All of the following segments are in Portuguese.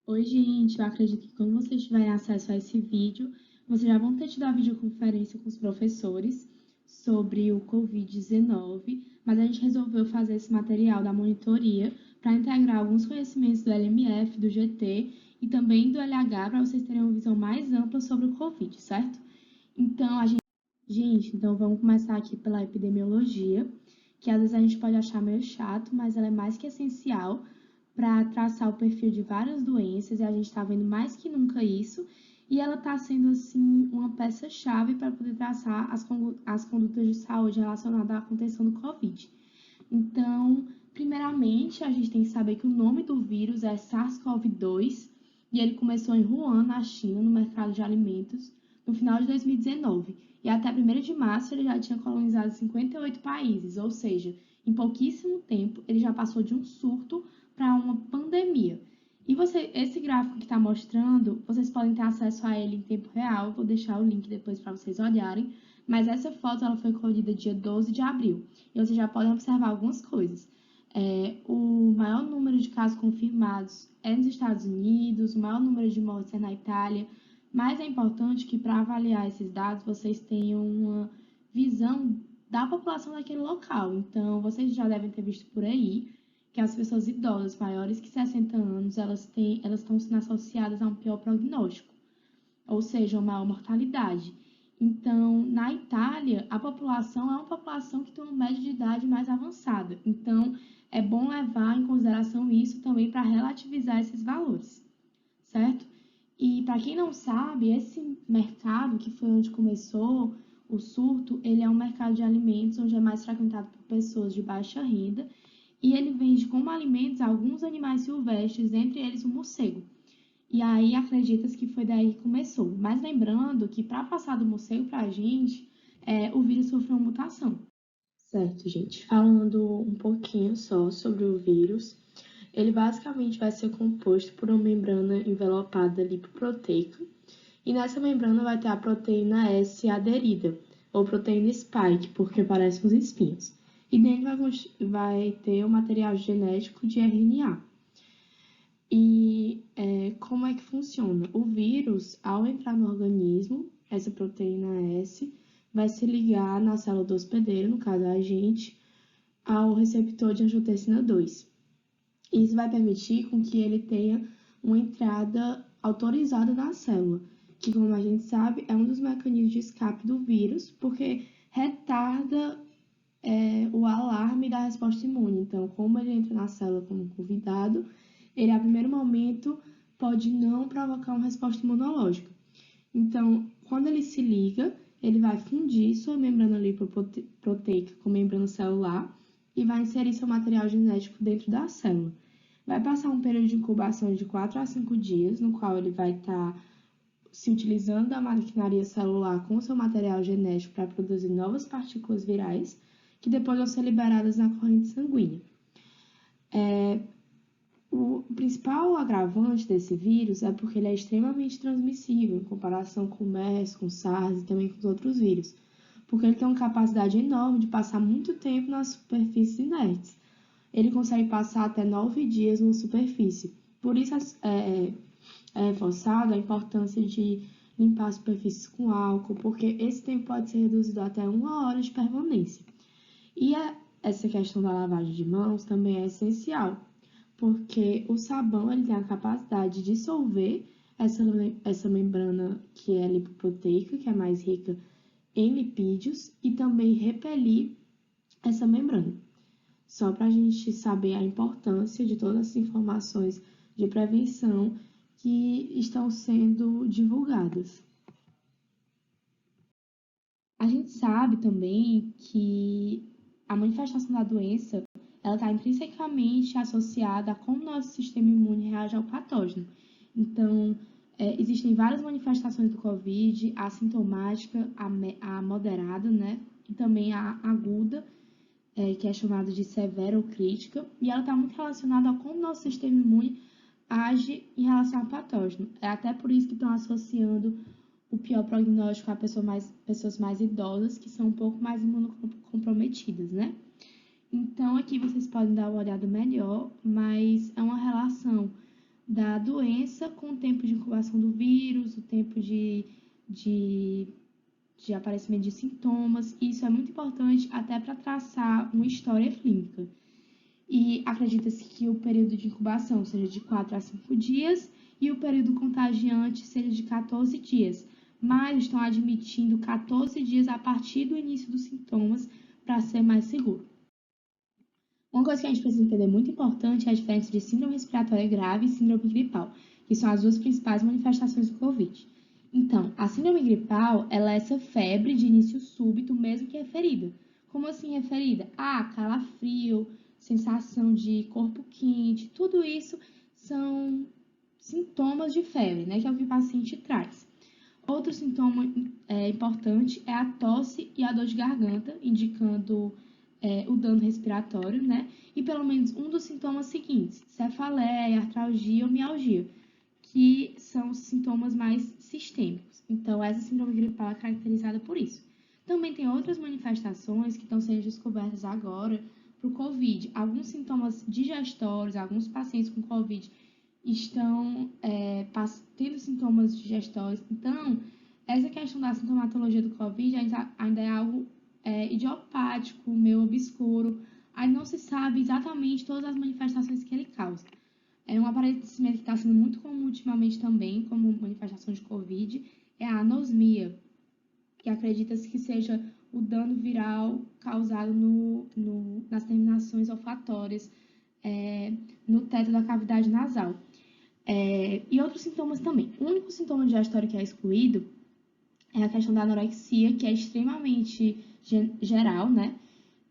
Oi, gente, eu acredito que quando vocês tiverem acesso a esse vídeo, vocês já vão ter tido a videoconferência com os professores sobre o Covid-19, mas a gente resolveu fazer esse material da monitoria para integrar alguns conhecimentos do LMF, do GT e também do LH para vocês terem uma visão mais ampla sobre o Covid, certo? Então, então vamos começar aqui pela epidemiologia, que às vezes a gente pode achar meio chato, mas ela é mais que essencial para traçar o perfil de várias doenças, e a gente está vendo mais que nunca isso, e ela está sendo, assim, uma peça-chave para poder traçar as condutas de saúde relacionadas à contenção do Covid. Então, primeiramente, a gente tem que saber que o nome do vírus é SARS-CoV-2, e ele começou em Wuhan, na China, no mercado de alimentos, no final de 2019. E até 1º de março ele já tinha colonizado 58 países, ou seja, em pouquíssimo tempo ele já passou de um surto para uma pandemia. E esse gráfico que está mostrando, vocês podem ter acesso a ele em tempo real, vou deixar o link depois para vocês olharem, mas essa foto ela foi colhida dia 12 de abril, e vocês já podem observar algumas coisas. O maior número de casos confirmados é nos Estados Unidos, o maior número de mortes é na Itália, mas é importante que para avaliar esses dados vocês tenham uma visão da população daquele local. Então, vocês já devem ter visto por aí que as pessoas idosas maiores que 60 anos, elas estão sendo associadas a um pior prognóstico, ou seja, uma maior mortalidade. Então, na Itália, a população é uma população que tem uma média de idade mais avançada. Então, é bom levar em consideração isso também para relativizar esses valores, certo? E para quem não sabe, esse mercado, que foi onde começou o surto, ele é um mercado de alimentos onde é mais frequentado por pessoas de baixa renda, e ele vende como alimentos alguns animais silvestres, entre eles o morcego. E aí acredita-se que foi daí que começou. Mas lembrando que para passar do morcego para a gente, o vírus sofreu uma mutação. Certo, gente. Falando um pouquinho só sobre o vírus, ele basicamente vai ser composto por uma membrana envelopada lipoproteica, e nessa membrana vai ter a proteína S aderida, ou proteína spike, porque parece uns espinhos. E dentro vai ter o material genético de RNA. E como é que funciona? O vírus, ao entrar no organismo, essa proteína S vai se ligar na célula do hospedeiro, no caso a gente, ao receptor de angiotensina 2. Isso vai permitir com que ele tenha uma entrada autorizada na célula, que, como a gente sabe, é um dos mecanismos de escape do vírus, porque retarda o alarme da resposta imune. Então, como ele entra na célula como convidado, ele, a primeiro momento, pode não provocar uma resposta imunológica. Então, quando ele se liga, ele vai fundir sua membrana lipoproteica com membrana celular e vai inserir seu material genético dentro da célula. Vai passar um período de incubação de 4 a 5 dias, no qual ele vai estar se utilizando da maquinaria celular com seu material genético para produzir novas partículas virais, que depois vão ser liberadas na corrente sanguínea. O principal agravante desse vírus é porque ele é extremamente transmissível em comparação com o MERS, com o SARS e também com os outros vírus, porque ele tem uma capacidade enorme de passar muito tempo nas superfícies inertes. Ele consegue passar até 9 dias numa superfície. Por isso é reforçada a importância de limpar as superfícies com álcool, porque esse tempo pode ser reduzido até 1 hora de permanência. E essa questão da lavagem de mãos também é essencial, porque o sabão ele tem a capacidade de dissolver essa membrana que é lipoproteica, que é mais rica em lipídios, e também repelir essa membrana. Só para a gente saber a importância de todas as informações de prevenção que estão sendo divulgadas. A gente sabe também que a manifestação da doença ela está intrinsecamente associada a como nosso sistema imune reage ao patógeno. Então, existem várias manifestações do COVID, a assintomática, a moderada, né? E também a aguda, que é chamada de severa ou crítica, e ela está muito relacionada a como nosso sistema imune age em relação ao patógeno. É até por isso que estão associando o pior prognóstico a pessoas mais idosas, que são um pouco mais imunocomprometidas, né? Então, aqui vocês podem dar uma olhada melhor, mas é uma relação da doença com o tempo de incubação do vírus, o tempo de aparecimento de sintomas. Isso é muito importante até para traçar uma história clínica. E acredita-se que o período de incubação seja de 4 a 5 dias e o período contagiante seja de 14 dias, mas estão admitindo 14 dias a partir do início dos sintomas para ser mais seguro. Uma coisa que a gente precisa entender muito importante é a diferença de síndrome respiratória grave e síndrome gripal, que são as duas principais manifestações do COVID. Então, a síndrome gripal, ela é essa febre de início súbito, mesmo que referida. Como assim referida? Calafrio, sensação de corpo quente, tudo isso são sintomas de febre, né, que é o que o paciente traz. Outro sintoma importante é a tosse e a dor de garganta, indicando o dano respiratório, né? E pelo menos um dos sintomas seguintes, cefaleia, artralgia ou mialgia, que são os sintomas mais sistêmicos. Então, essa síndrome gripal é caracterizada por isso. Também tem outras manifestações que estão sendo descobertas agora para o COVID. Alguns sintomas digestórios, alguns pacientes com COVID estão tendo sintomas digestórios. Então, essa questão da sintomatologia do COVID ainda é algo idiopático, meio obscuro. Aí não se sabe exatamente todas as manifestações que ele causa. Um aparecimento que está sendo muito comum ultimamente também, como manifestação de COVID, é a anosmia, que acredita-se que seja o dano viral causado nas terminações olfatórias, no teto da cavidade nasal. E outros sintomas também. O único sintoma digestório que é excluído é a questão da anorexia, que é extremamente geral, né?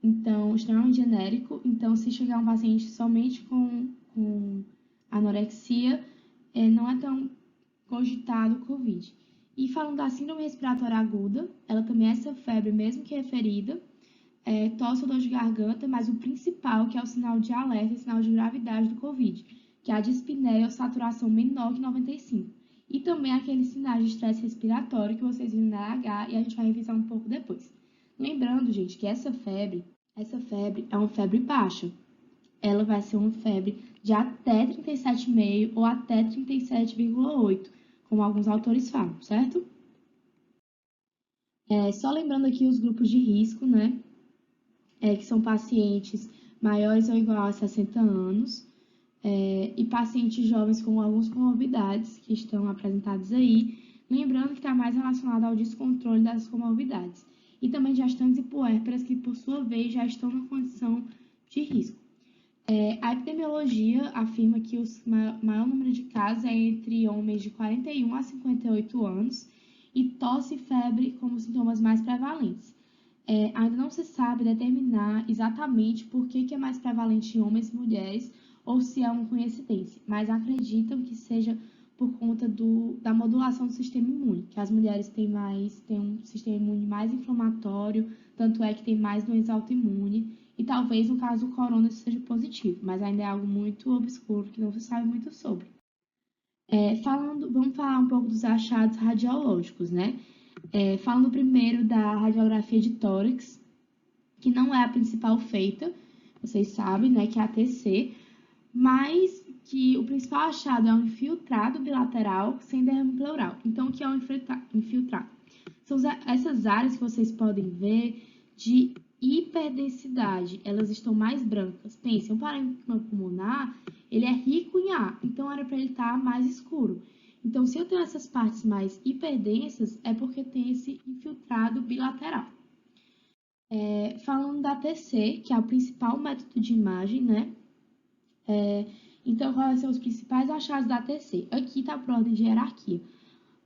Então, extremamente genérico. Então, se chegar um paciente somente com anorexia, não é tão cogitado o COVID. E falando da síndrome respiratória aguda, ela também é essa febre, mesmo que referida, tosse ou dor de garganta, mas o principal, que é o sinal de alerta e sinal de gravidade do COVID, que é a dispneia ou saturação menor que 95. E também aqueles sinais de estresse respiratório que vocês viram na RH e a gente vai revisar um pouco depois. Lembrando, gente, que essa febre é uma febre baixa. Ela vai ser uma febre de até 37,5 ou até 37,8, como alguns autores falam, certo? Só lembrando aqui os grupos de risco, né? Que são pacientes maiores ou igual a 60 anos, e pacientes jovens com algumas comorbidades que estão apresentados aí, lembrando que está mais relacionado ao descontrole das comorbidades, e também gestantes e puérperas que, por sua vez, já estão na condição de risco. A epidemiologia afirma que o maior número de casos é entre homens de 41 a 58 anos e tosse e febre como sintomas mais prevalentes. Ainda não se sabe determinar exatamente por que é mais prevalente em homens e mulheres ou se é uma coincidência, mas acreditam que seja por conta da modulação do sistema imune, que as mulheres têm um sistema imune mais inflamatório, tanto é que tem mais doença autoimune, e talvez no caso do corona isso seja positivo, mas ainda é algo muito obscuro que não se sabe muito sobre. Vamos falar um pouco dos achados radiológicos, né? Falando primeiro da radiografia de tórax, que não é a principal feita, vocês sabem, né, que é a TC, mas que o principal achado é um infiltrado bilateral sem derrame pleural. Então, o que é um infiltrado? São essas áreas que vocês podem ver de hiperdensidade, elas estão mais brancas. Pense, um parênquima pulmonar, ele é rico em ar, então era para ele estar mais escuro. Então, se eu tenho essas partes mais hiperdensas, é porque tem esse infiltrado bilateral. Falando da TC, que é o principal método de imagem, né? Então, quais são os principais achados da TC? Aqui está por ordem de hierarquia.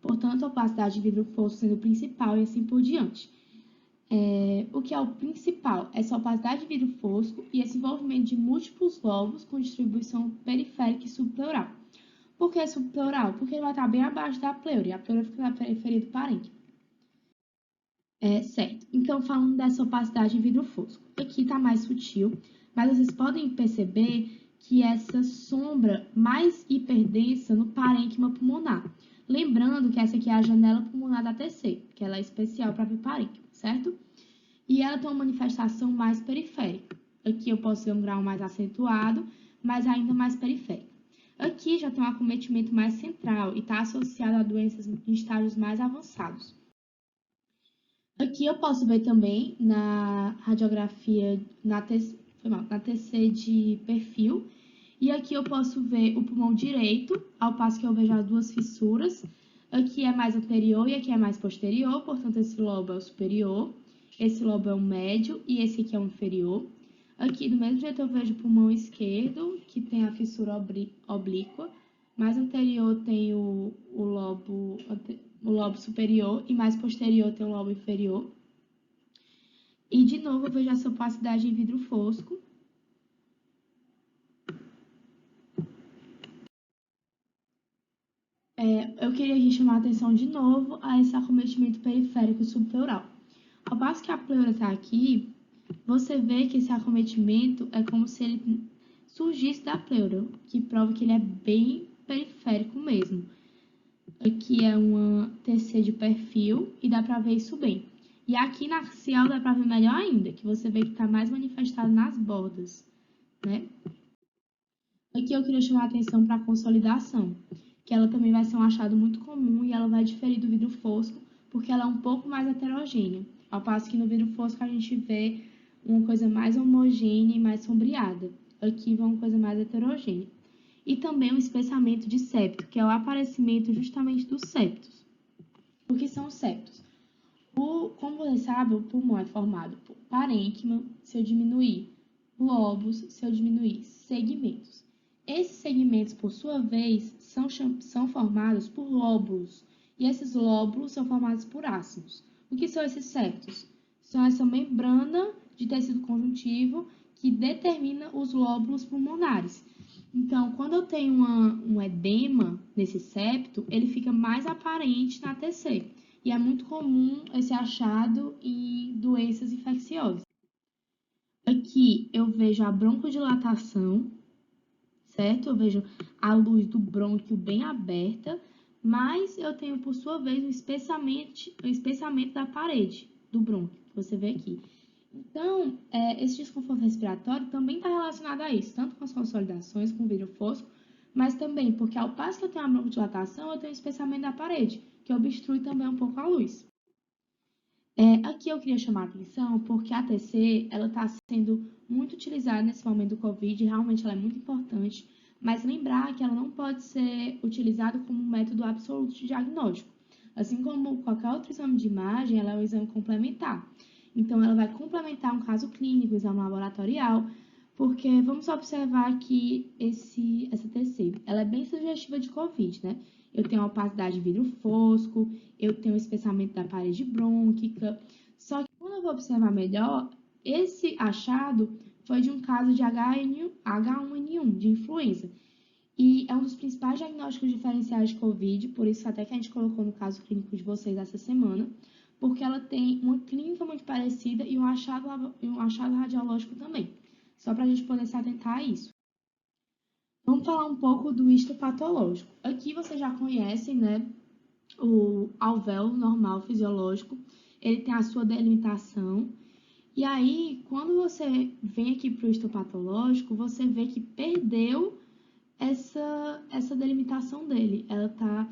Portanto, a opacidade de vidro fosco sendo o principal e assim por diante. O que é o principal? Essa opacidade de vidro fosco e esse envolvimento de múltiplos lobos com distribuição periférica e subpleural. Por que subpleural? Porque ele vai estar bem abaixo da pleura, e a pleura fica na periferia do parênquima. Certo. Então, falando dessa opacidade de vidro fosco. Aqui está mais sutil, mas vocês podem perceber que essa sombra mais hiperdensa no parênquima pulmonar. Lembrando que essa aqui é a janela pulmonar da TC, que ela é especial para ver parênquima, certo? E ela tem uma manifestação mais periférica. Aqui eu posso ver um grau mais acentuado, mas ainda mais periférico. Aqui já tem um acometimento mais central e está associado a doenças em estágios mais avançados. Aqui eu posso ver também na radiografia, na TC de perfil, e aqui eu posso ver o pulmão direito, ao passo que eu vejo as duas fissuras. Aqui é mais anterior e aqui é mais posterior, portanto esse lobo é o superior, esse lobo é o médio e esse aqui é o inferior. Aqui, do mesmo jeito, eu vejo o pulmão esquerdo, que tem a fissura oblíqua. Mais anterior tem o lobo superior e mais posterior tem o lobo inferior. E, de novo, eu vejo essa opacidade em vidro fosco. Eu queria aqui chamar a atenção de novo a esse acometimento periférico subpleural. Ao passo que a pleura está aqui, você vê que esse acometimento é como se ele surgisse da pleura, que prova que ele é bem periférico mesmo. Aqui é uma TC de perfil e dá para ver isso bem. E aqui na axial dá para ver melhor ainda, que você vê que está mais manifestado nas bordas, né? Aqui eu queria chamar a atenção para a consolidação, que ela também vai ser um achado muito comum e ela vai diferir do vidro fosco, porque ela é um pouco mais heterogênea, ao passo que no vidro fosco a gente vê uma coisa mais homogênea e mais sombreada. Aqui vai uma coisa mais heterogênea. E também o espessamento de septo, que é o aparecimento justamente dos septos. O que são os septos? Como você sabe, o pulmão é formado por parênquima, se eu diminuir, lobos, se eu diminuir, segmentos. Esses segmentos, por sua vez, são formados por lóbulos, e esses lóbulos são formados por ácidos. O que são esses septos? São essa membrana de tecido conjuntivo que determina os lóbulos pulmonares. Então, quando eu tenho um edema nesse septo, ele fica mais aparente na TC. E é muito comum esse achado em doenças infecciosas. Aqui eu vejo a broncodilatação, certo? Eu vejo a luz do brônquio bem aberta, mas eu tenho, por sua vez, o espessamento da parede do brônquio, que você vê aqui. Então, esse desconforto respiratório também está relacionado a isso, tanto com as consolidações, com o vidro fosco, mas também porque ao passo que eu tenho a broncodilatação, eu tenho o espessamento da parede, que obstrui também um pouco a luz. Aqui eu queria chamar a atenção porque a TC ela está sendo muito utilizada nesse momento do Covid, realmente ela é muito importante, mas lembrar que ela não pode ser utilizada como um método absoluto de diagnóstico. Assim como qualquer outro exame de imagem, ela é um exame complementar. Então, ela vai complementar um caso clínico, exame laboratorial, porque vamos observar que essa TC, ela é bem sugestiva de COVID, né? Eu tenho a opacidade de vidro fosco, eu tenho o espessamento da parede brônquica. Só que quando eu vou observar melhor, esse achado foi de um caso de H1N1, de influenza. E é um dos principais diagnósticos diferenciais de COVID, por isso até que a gente colocou no caso clínico de vocês essa semana, porque ela tem uma clínica muito parecida e um achado radiológico também. Só para a gente poder se atentar a isso. Vamos falar um pouco do histopatológico. Aqui vocês já conhecem, né, o alvéolo normal fisiológico. Ele tem a sua delimitação. E aí, quando você vem aqui para o histopatológico, você vê que perdeu essa delimitação dele. Ela está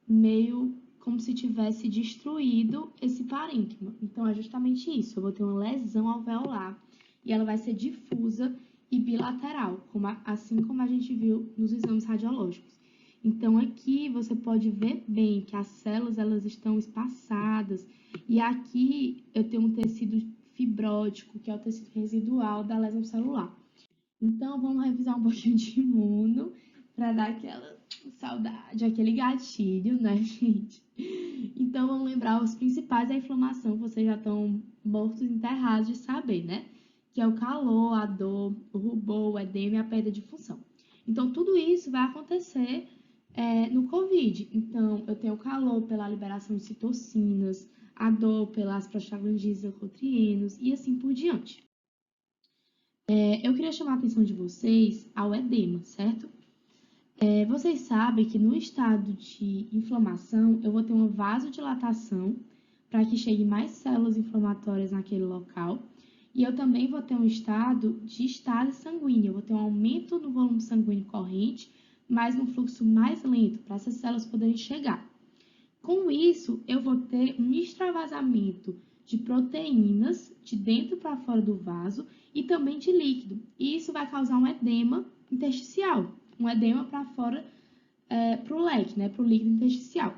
meio como se tivesse destruído esse parênquima. Então, é justamente isso. Eu vou ter uma lesão alveolar e ela vai ser difusa e bilateral, assim como a gente viu nos exames radiológicos. Então, aqui você pode ver bem que as células elas estão espaçadas e aqui eu tenho um tecido fibrótico, que é o tecido residual da lesão celular. Então, vamos revisar um pouquinho de imuno para dar aquela saudade, aquele gatilho, né, gente? Então, vamos lembrar os principais da inflamação, que vocês já estão mortos e enterrados de saber, né? Que é o calor, a dor, o rubor, o edema e a perda de função. Então, tudo isso vai acontecer no COVID. Então, eu tenho o calor pela liberação de citocinas, a dor pelas prostaglandinas e leucotrienos e assim por diante. Eu queria chamar a atenção de vocês ao edema, certo? Vocês sabem que no estado de inflamação, eu vou ter uma vasodilatação para que chegue mais células inflamatórias naquele local. E eu também vou ter um estado de estase sanguínea, eu vou ter um aumento no volume sanguíneo corrente mas num fluxo mais lento, para essas células poderem chegar. Com isso, eu vou ter um extravasamento de proteínas de dentro para fora do vaso e também de líquido. E isso vai causar um edema intersticial, um edema para fora, para o leque, né, para o líquido intersticial.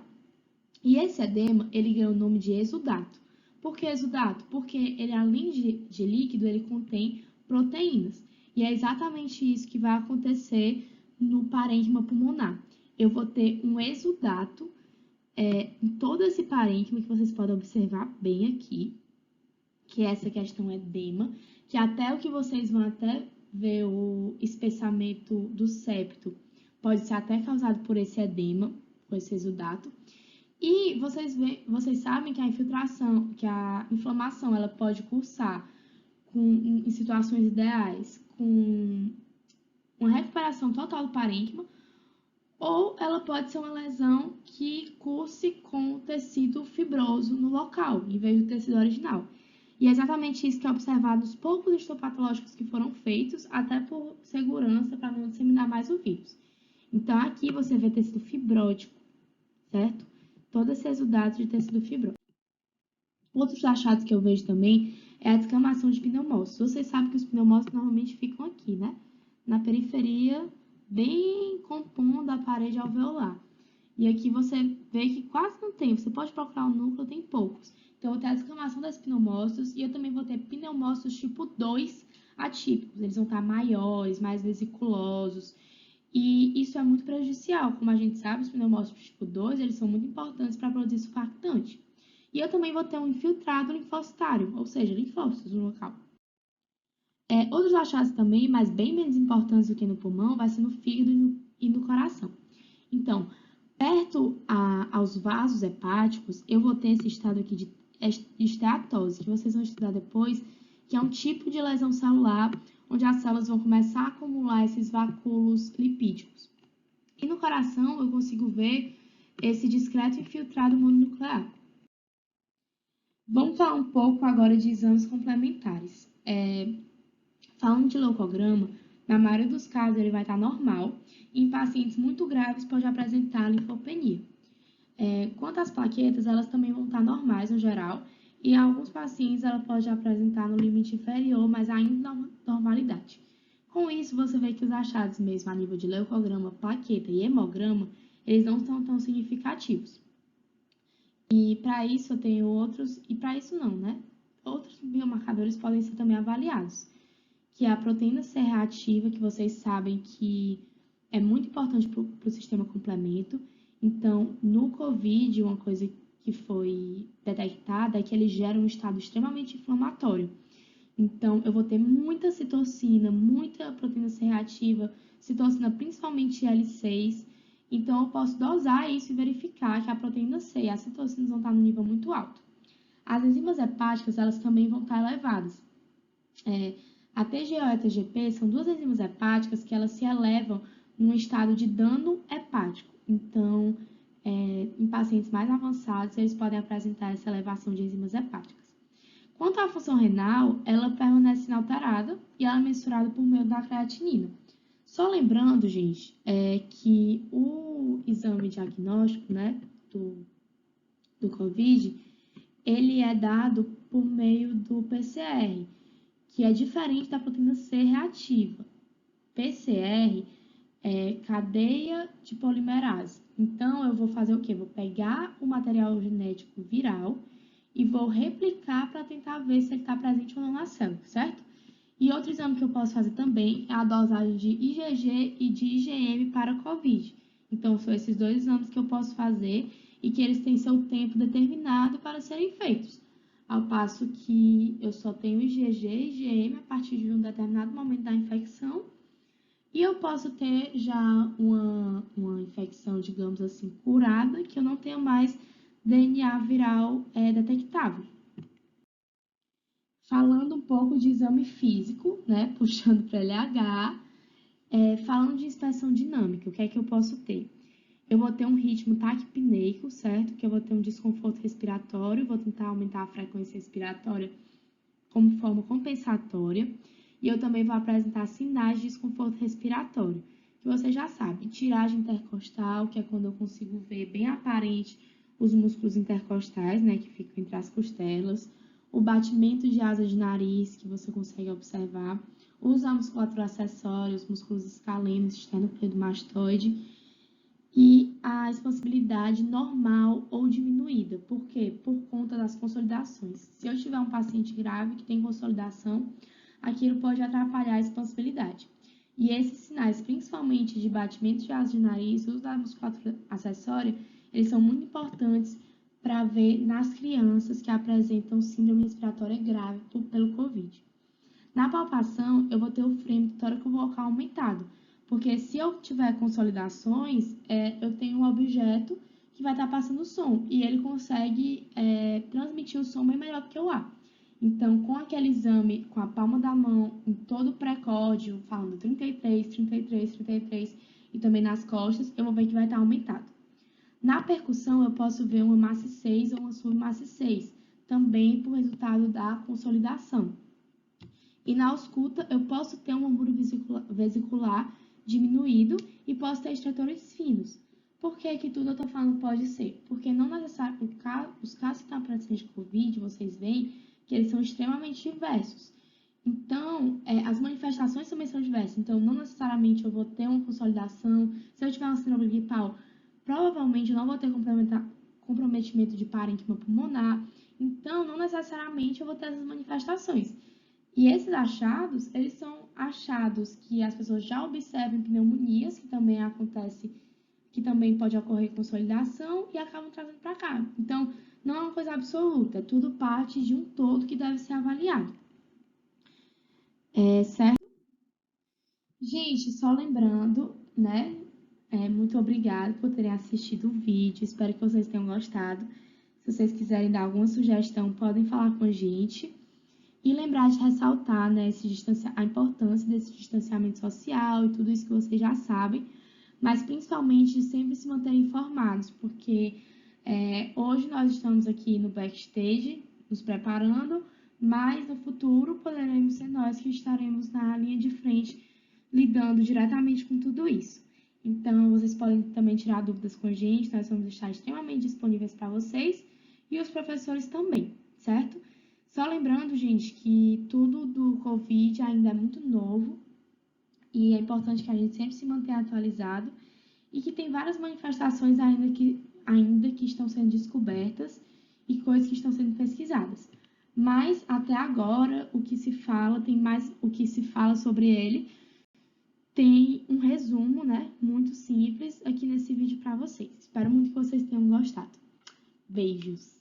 E esse edema, ele ganha o nome de exudato. Por que exudato? Porque ele, além de líquido, ele contém proteínas. E é exatamente isso que vai acontecer no parênquima pulmonar. Eu vou ter um exudato em todo esse parênquima, que vocês podem observar bem aqui, que é essa questão edema, que até o que vocês vão até ver o espessamento do septo pode ser até causado por esse edema, por esse exudato. E vocês sabem que a inflamação, ela pode cursar em situações ideais com uma recuperação total do parênquima, ou ela pode ser uma lesão que curse com tecido fibroso no local, em vez do tecido original. E é exatamente isso que é observado nos poucos histopatológicos que foram feitos, até por segurança, para não disseminar mais o vírus. Então, aqui você vê tecido fibrótico, certo? Todo esse exudado de tecido fibrótico. Outros achados que eu vejo também é a descamação de pneumócitos. Vocês sabem que os pneumócitos normalmente ficam aqui, né? Na periferia, bem compondo a parede alveolar. E aqui você vê que quase não tem. Você pode procurar o núcleo, tem poucos. Então, eu vou ter a descamação das pneumócitos e eu também vou ter pneumócitos tipo 2 atípicos. Eles vão estar maiores, mais vesiculosos. E isso é muito prejudicial. Como a gente sabe, os pneumócitos tipo 2, eles são muito importantes para produzir surfactante. E eu também vou ter um infiltrado linfocitário, ou seja, linfócitos no local. Outros achados também, mas bem menos importantes do que no pulmão, vai ser no fígado e no coração. Então, perto aos vasos hepáticos, eu vou ter esse estado aqui de esteatose, que vocês vão estudar depois, que é um tipo de lesão celular, onde as células vão começar a acumular esses vacúolos lipídicos. E no coração, eu consigo ver esse discreto infiltrado mononuclear. Vamos falar um pouco agora de exames complementares. Falando de leucograma, na maioria dos casos ele vai estar normal, e em pacientes muito graves pode apresentar linfopenia. Quanto às plaquetas, elas também vão estar normais no geral, e em alguns pacientes ela pode apresentar no limite inferior, mas ainda na normalidade. Com isso, você vê que os achados mesmo a nível de leucograma, plaqueta e hemograma, eles não são tão significativos. E para isso eu tenho outros, e para isso não, né? Outros biomarcadores podem ser também avaliados, que é a proteína C reativa, que vocês sabem que é muito importante para o sistema complemento. Então, no COVID, uma coisa que foi detectada é que ele gera um estado extremamente inflamatório. Então, eu vou ter muita citocina, muita proteína C reativa, citocina principalmente L6. Então, eu posso dosar isso e verificar que a proteína C e as citocinas vão estar no nível muito alto. As enzimas hepáticas, elas também vão estar elevadas. A TGO e a TGP são duas enzimas hepáticas que elas se elevam num estado de dano hepático. Então, em pacientes mais avançados, eles podem apresentar essa elevação de enzimas hepáticas. Quanto à função renal, ela permanece inalterada e ela é mensurada por meio da creatinina. Só lembrando, gente, que o exame diagnóstico, né, do COVID, ele é dado por meio do PCR, que é diferente da proteína C reativa. PCR é cadeia de polimerase. Então, eu vou fazer o quê? Vou pegar o material genético viral e vou replicar para tentar ver se ele está presente ou não na célula, certo? E outro exame que eu posso fazer também é a dosagem de IgG e de IgM para COVID. Então, são esses dois exames que eu posso fazer e que eles têm seu tempo determinado para serem feitos. Ao passo que eu só tenho IgG e IgM a partir de um determinado momento da infecção. E eu posso ter já uma infecção, digamos assim, curada, que eu não tenho mais DNA viral detectável. Falando um pouco de exame físico, né, puxando para LH, falando de inspeção dinâmica, o que é que eu posso ter? Eu vou ter um ritmo taquipneico, certo? Que eu vou ter um desconforto respiratório, vou tentar aumentar a frequência respiratória como forma compensatória. E eu também vou apresentar sinais de desconforto respiratório, que você já sabe. Tiragem intercostal, que é quando eu consigo ver bem aparente os músculos intercostais, né, que ficam entre as costelas. O batimento de asa de nariz, que você consegue observar. Usa a musculatura acessória, os músculos escalenos, esternocleidomastoide. E a expansibilidade normal ou diminuída. Por quê? Por conta das consolidações. Se eu tiver um paciente grave que tem consolidação, aquilo pode atrapalhar a expansibilidade. E esses sinais, principalmente de batimento de asa de nariz, uso da musculatura acessória, eles são muito importantes para ver nas crianças que apresentam síndrome respiratória grave pelo COVID. Na palpação, eu vou ter o frame tóraco vocal aumentado, porque se eu tiver consolidações, eu tenho um objeto que vai estar passando som e ele consegue transmitir o som bem melhor do que o ar. Então, com aquele exame, com a palma da mão, em todo o pré-córdio, falando 33, 33, 33 e também nas costas, eu vou ver que vai estar aumentado. Na percussão, eu posso ver uma massa 6 ou uma submassa 6, também por resultado da consolidação. E na ausculta, eu posso ter um âmbito vesicular diminuído e posso ter extratores finos. Por que que tudo eu estou falando pode ser? Porque não necessariamente os casos que estão aparecendo de Covid, vocês veem que eles são extremamente diversos. Então, as manifestações também são diversas. Então, não necessariamente eu vou ter uma consolidação. Se eu tiver uma síndrome gripal, provavelmente eu não vou ter comprometimento de parênquima pulmonar. Então, não necessariamente eu vou ter essas manifestações. E esses achados, eles são achados que as pessoas já observam pneumonias, que também acontece, que também pode ocorrer consolidação e acabam trazendo para cá. Então, não é uma coisa absoluta, é tudo parte de um todo que deve ser avaliado. Certo? Gente, só lembrando, né? Muito obrigada por terem assistido o vídeo, espero que vocês tenham gostado. Se vocês quiserem dar alguma sugestão, podem falar com a gente. E lembrar de ressaltar, né, a importância desse distanciamento social e tudo isso que vocês já sabem, mas principalmente de sempre se manterem informados, porque hoje nós estamos aqui no backstage, nos preparando, mas no futuro poderemos ser nós que estaremos na linha de frente, lidando diretamente com tudo isso. Então, vocês podem também tirar dúvidas com a gente, nós vamos estar extremamente disponíveis para vocês e os professores também, certo? Só lembrando, gente, que tudo do Covid ainda é muito novo e é importante que a gente sempre se mantenha atualizado e que tem várias manifestações ainda que estão sendo descobertas e coisas que estão sendo pesquisadas. Mas, até agora, o que se fala sobre ele tem um resumo, né, muito simples aqui nesse vídeo para vocês. Espero muito que vocês tenham gostado. Beijos!